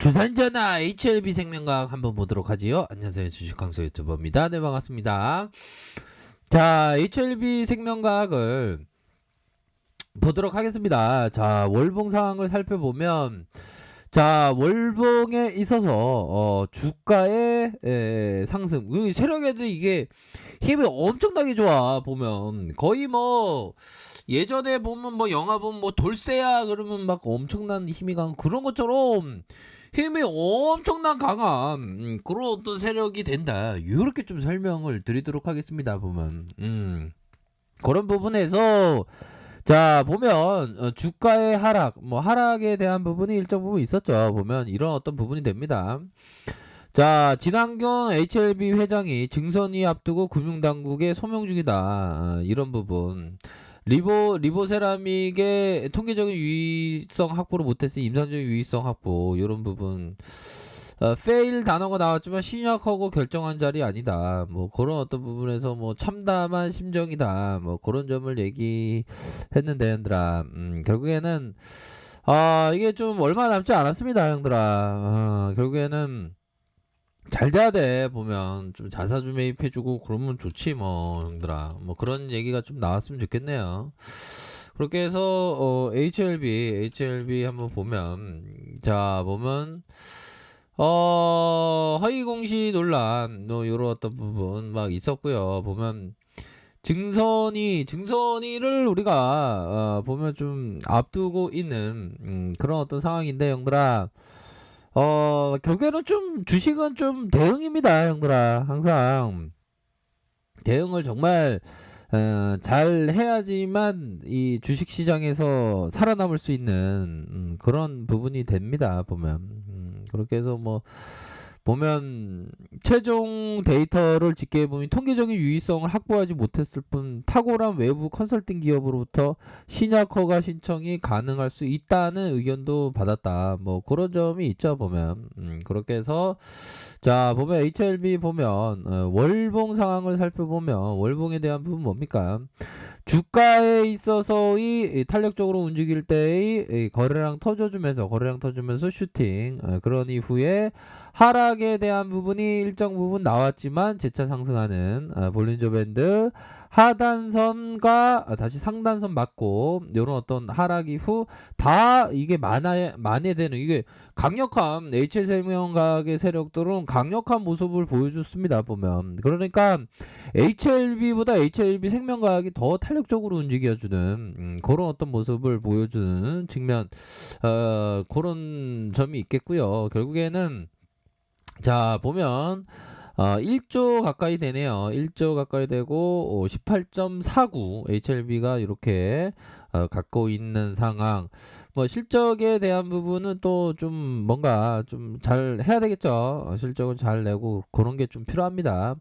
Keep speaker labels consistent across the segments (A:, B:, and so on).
A: 주산전화 HLB생명과학 한번 보도록 하지요. 안녕하세요, 주식강사 유튜버입니다. 네, 반갑습니다. 자, HLB생명과학을 보도록 하겠습니다. 자, 월봉 상황을 살펴보면, 자, 월봉에 있어서 주가의 상승, 세력에도 이게 힘이 엄청나게 좋아. 보면 거의 뭐 예전에 보면 뭐 영화 보면 뭐 돌쇠야 그러면 막 엄청난 힘이 강한 그런 것처럼 힘이 엄청난 강한 그런 어떤 세력이 된다. 이렇게 좀 설명을 드리도록 하겠습니다. 보면 그런 부분에서 자 보면 주가의 하락, 뭐 하락에 대한 부분이 일정 부분 있었죠. 보면 이런 어떤 부분이 됩니다. 자, 진환경 HLB 회장이 증선이 앞두고 금융당국에 소명 중이다. 이런 부분. 리보세라믹의 통계적인 유의성 확보를 못했으니 임상적인 유의성 확보 이런 부분. fail 단어가 나왔지만 신약하고 결정한 자리 아니다. 뭐 그런 어떤 부분에서 뭐 참담한 심정이다. 뭐 그런 점을 얘기했는데 형들아. 결국에는 이게 좀 얼마 남지 않았습니다, 형들아. 결국에는 잘 돼야 돼. 보면 좀 자사주 매입해주고 그러면 좋지 뭐 형들아. 뭐 그런 얘기가 좀 나왔으면 좋겠네요. 그렇게 해서 HLB 한번 보면, 자 보면 허위 공시 논란 뭐 요런 어떤 부분 막 있었고요. 보면 증선이를 우리가 보면 좀 앞두고 있는 그런 어떤 상황인데 형들아, 결국에는 좀 주식은 좀 대응입니다, 형들아. 항상 대응을 정말 잘 해야지만 이 주식 시장에서 살아남을 수 있는 그런 부분이 됩니다. 보면 그렇게 해서 뭐 보면 최종 데이터를 집계해보면 통계적인 유의성을 확보하지 못했을 뿐 탁월한 외부 컨설팅 기업으로부터 신약 허가 신청이 가능할 수 있다는 의견도 받았다. 뭐 그런 점이 있죠. 보면 그렇게 해서 자 보면 HLB 보면 월봉 상황을 살펴보면 월봉에 대한 부분 뭡니까? 주가에 있어서의 탄력적으로 움직일 때의 거래량 터져주면서 슈팅, 그런 이후에 하락에 대한 부분이 일정 부분 나왔지만 재차 상승하는 볼린저 밴드 하단선과 다시 상단선 맞고 이런 어떤 하락 이후 다 이게 만회되는, 이게 강력한 HL생명과학의 세력들은 강력한 모습을 보여줬습니다. 보면 그러니까 HLB보다 HLB 생명과학이 더 탄력적으로 움직여주는 그런 어떤 모습을 보여주는 측면, 그런 점이 있겠고요. 결국에는 자 보면 1조 가까이 되네요. 1조 가까이 되고 18.49 HLB가 이렇게 갖고 있는 상황. 뭐 실적에 대한 부분은 또 좀 뭔가 좀 잘 해야 되겠죠. 실적을 잘 내고 그런 게 좀 필요합니다.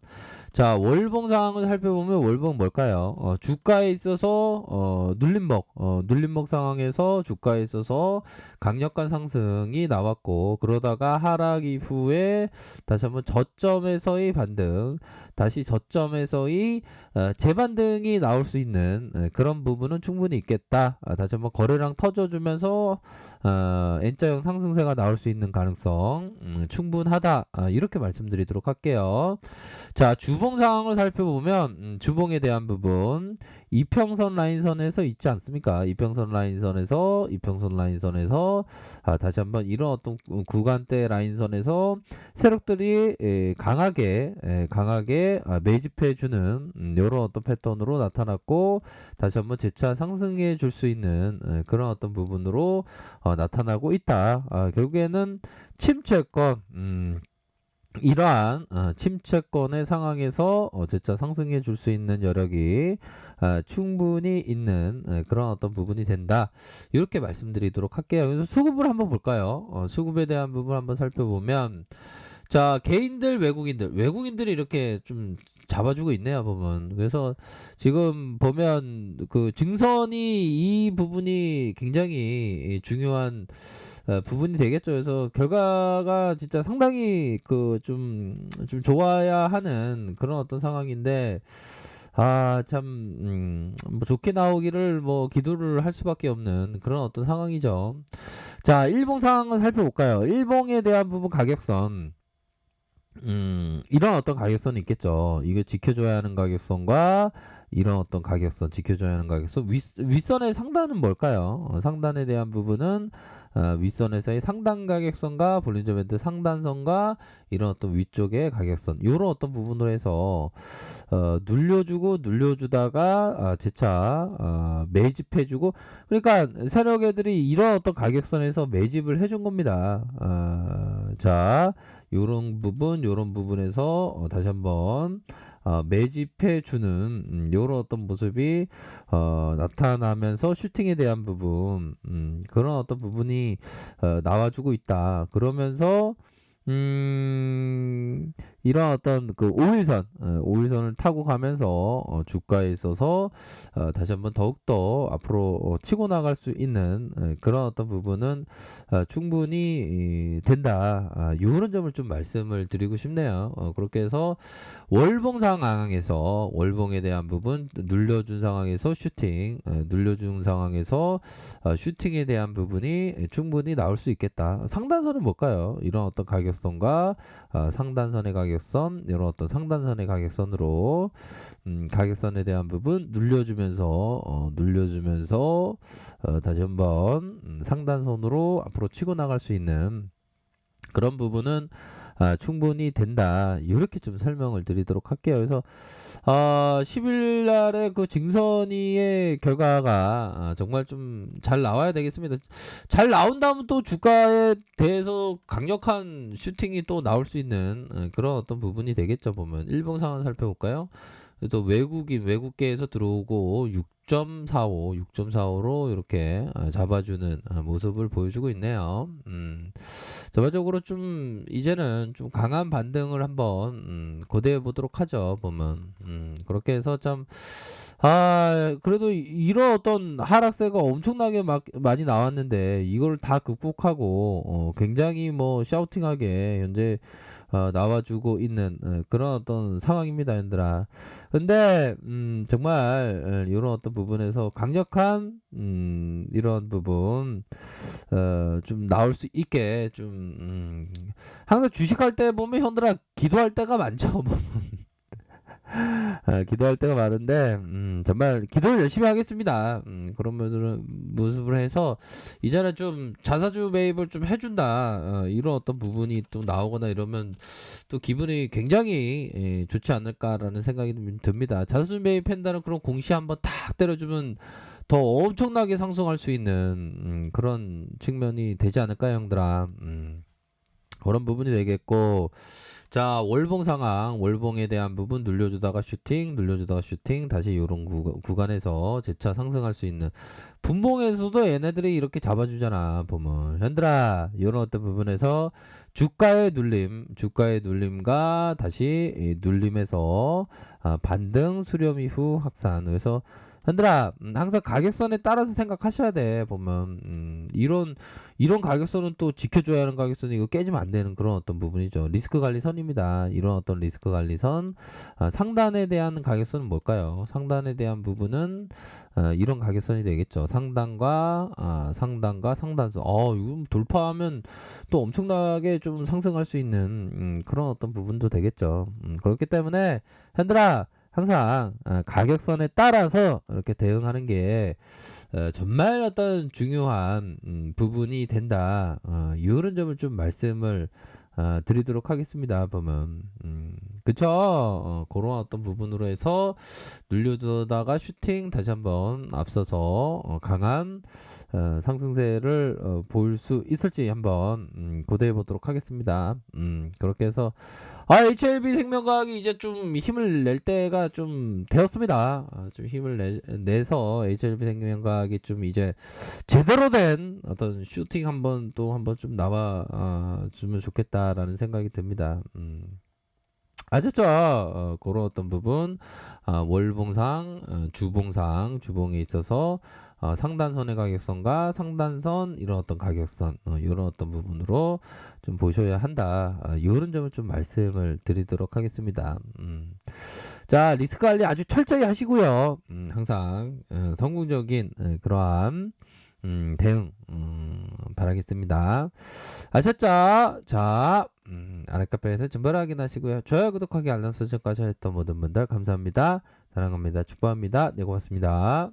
A: 자, 월봉 상황을 살펴보면 월봉 뭘까요? 주가에 있어서 눌림목 상황에서 주가에 있어서 강력한 상승이 나왔고, 그러다가 하락 이후에 다시 한번 저점에서의 반등, 다시 저점에서의 재반등이 나올 수 있는 그런 부분은 충분히 있겠다. 다시 한번 거래량 터져주면서 N자형 상승세가 나올 수 있는 가능성 충분하다. 이렇게 말씀드리도록 할게요. 자, 주봉 상황을 살펴보면 주봉에 대한 부분 이평선 라인선에서 있지 않습니까? 이평선 라인선에서 다시 한번 이런 어떤 구간대 라인선에서 세력들이 강하게 매집해주는 이런 어떤 패턴으로 나타났고, 다시 한번 재차 상승해 줄 수 있는 그런 어떤 부분으로 나타나고 있다. 결국에는 침체권, 이러한 침체권의 상황에서 재차 상승해 줄 수 있는 여력이 충분히 있는 그런 어떤 부분이 된다. 이렇게 말씀드리도록 할게요. 그래서 수급을 한번 볼까요? 수급에 대한 부분 한번 살펴보면, 자, 개인들, 외국인들이 이렇게 좀 잡아주고 있네요, 보면. 그래서 지금 보면 그 증선이 이 부분이 굉장히 중요한 부분이 되겠죠. 그래서 결과가 진짜 상당히 그 좀 좋아야 하는 그런 어떤 상황인데, 참 뭐 좋게 나오기를 뭐 기도를 할 수밖에 없는 그런 어떤 상황이죠. 자, 일봉 상황을 살펴볼까요? 일봉에 대한 부분 가격선. 이런 어떤 가격선이 있겠죠. 이거 지켜줘야 하는 가격선과 이런 어떤 가격선, 지켜줘야 하는 가격선. 윗선의 상단은 뭘까요? 상단에 대한 부분은 윗선에서의 상단 가격선과 볼린저 밴드 상단선과 이런 어떤 위쪽의 가격선, 이런 어떤 부분으로 해서 눌려주고 눌려주다가 재차 매집해주고, 그러니까 세력 애들이 이런 어떤 가격선에서 매집을 해준 겁니다. 자, 요런 부분에서 다시 한번 매집해주는 요런 어떤 모습이 나타나면서 슈팅에 대한 부분, 그런 어떤 부분이 나와주고 있다. 그러면서 음, 이런 어떤 그 5일선, 5일선을 타고 가면서 주가에 있어서 다시 한번 더욱더 앞으로 치고 나갈 수 있는 그런 어떤 부분은 충분히 된다. 요런 점을 좀 말씀을 드리고 싶네요. 그렇게 해서 월봉 상황에서 월봉에 대한 부분 눌려준 상황에서 슈팅, 눌려준 상황에서 슈팅에 대한 부분이 충분히 나올 수 있겠다. 상단선은 뭘까요? 이런 어떤 가격선과 상단선의 가격선, 이런 어떤 상단선의 가격선으로 가격선에 대한 부분 눌려주면서 다시 한번 상단선으로 앞으로 치고 나갈 수 있는 그런 부분은 충분히 된다. 이렇게 좀 설명을 드리도록 할게요. 그래서 10일 날에 그 증선이의 결과가 정말 좀 잘 나와야 되겠습니다. 잘 나온다면 또 주가에 대해서 강력한 슈팅이 또 나올 수 있는 그런 어떤 부분이 되겠죠. 보면 일봉 상황 살펴볼까요? 또 외국계에서 들어오고 6.45로 이렇게 잡아주는 모습을 보여주고 있네요. 전반적으로 좀 이제는 좀 강한 반등을 한번 고대해 보도록 하죠. 보면 그렇게 해서 좀 그래도 이런 어떤 하락세가 엄청나게 많이 나왔는데 이걸 다 극복하고 굉장히 뭐 샤우팅하게 현재 나와주고 있는 그런 어떤 상황입니다, 얘들아. 근데 정말 이런 어떤 부분에서 강력한 이런 부분 좀 나올 수 있게 좀 항상 주식할 때 보면 형들아 기도할 때가 많죠. 기도할 때가 많은데 정말 기도를 열심히 하겠습니다. 그런 모습을 해서 이제는 좀 자사주 매입을 좀 해준다. 이런 어떤 부분이 또 나오거나 이러면 또 기분이 굉장히 좋지 않을까라는 생각이 듭니다. 자사주 매입한다는 그런 공시 한번 딱 때려주면 더 엄청나게 상승할 수 있는 그런 측면이 되지 않을까요, 형들아? 그런 부분이 되겠고, 자, 월봉 상황, 월봉에 대한 부분 눌려주다가 슈팅, 다시 이런 구간에서 재차 상승할 수 있는 분봉에서도 얘네들이 이렇게 잡아주잖아. 보면 현들아 이런 어떤 부분에서 주가의 눌림과 다시 이 눌림에서 반등 수렴 이후 확산. 그래서 현들아 항상 가격선에 따라서 생각하셔야 돼. 보면 이런 가격선은 또 지켜줘야 하는 가격선이 이거 깨지면 안 되는 그런 어떤 부분이죠. 리스크 관리선입니다. 이런 어떤 리스크 관리선. 상단에 대한 가격선은 뭘까요? 상단에 대한 부분은 이런 가격선이 되겠죠. 상단과 상단선. 이거 돌파하면 또 엄청나게 좀 상승할 수 있는 그런 어떤 부분도 되겠죠. 그렇기 때문에 현들아 항상 가격선에 따라서 이렇게 대응하는 게 정말 어떤 중요한 부분이 된다. 이런 점을 좀 말씀을 드리도록 하겠습니다. 보면 그쵸? 그런 어떤 부분으로 해서 눌려주다가 슈팅 다시 한번 앞서서 강한 상승세를 보일 수 있을지 한번 고대해 보도록 하겠습니다. 그렇게 해서 HLB 생명과학이 이제 좀 힘을 낼 때가 좀 되었습니다. 좀 힘을 내서 HLB 생명과학이 좀 이제 제대로 된 어떤 슈팅 한번 좀 나와 주면 좋겠다라는 생각이 듭니다. 아셨죠? 그런 어떤 부분, 월봉상, 주봉상, 주봉에 있어서 상단선의 가격선과 상단선 이런 어떤 가격선, 이런 어떤 부분으로 좀 보셔야 한다. 이런 점을 좀 말씀을 드리도록 하겠습니다. 자, 리스크 관리 아주 철저히 하시고요. 항상 성공적인 그러한 대응 바라겠습니다. 아셨죠? 자, 아랫카페에서 정보를 확인하시고요. 좋아요, 구독하기, 알람 설정까지 했던 모든 분들 감사합니다. 사랑합니다. 축복합니다. 네, 고맙습니다.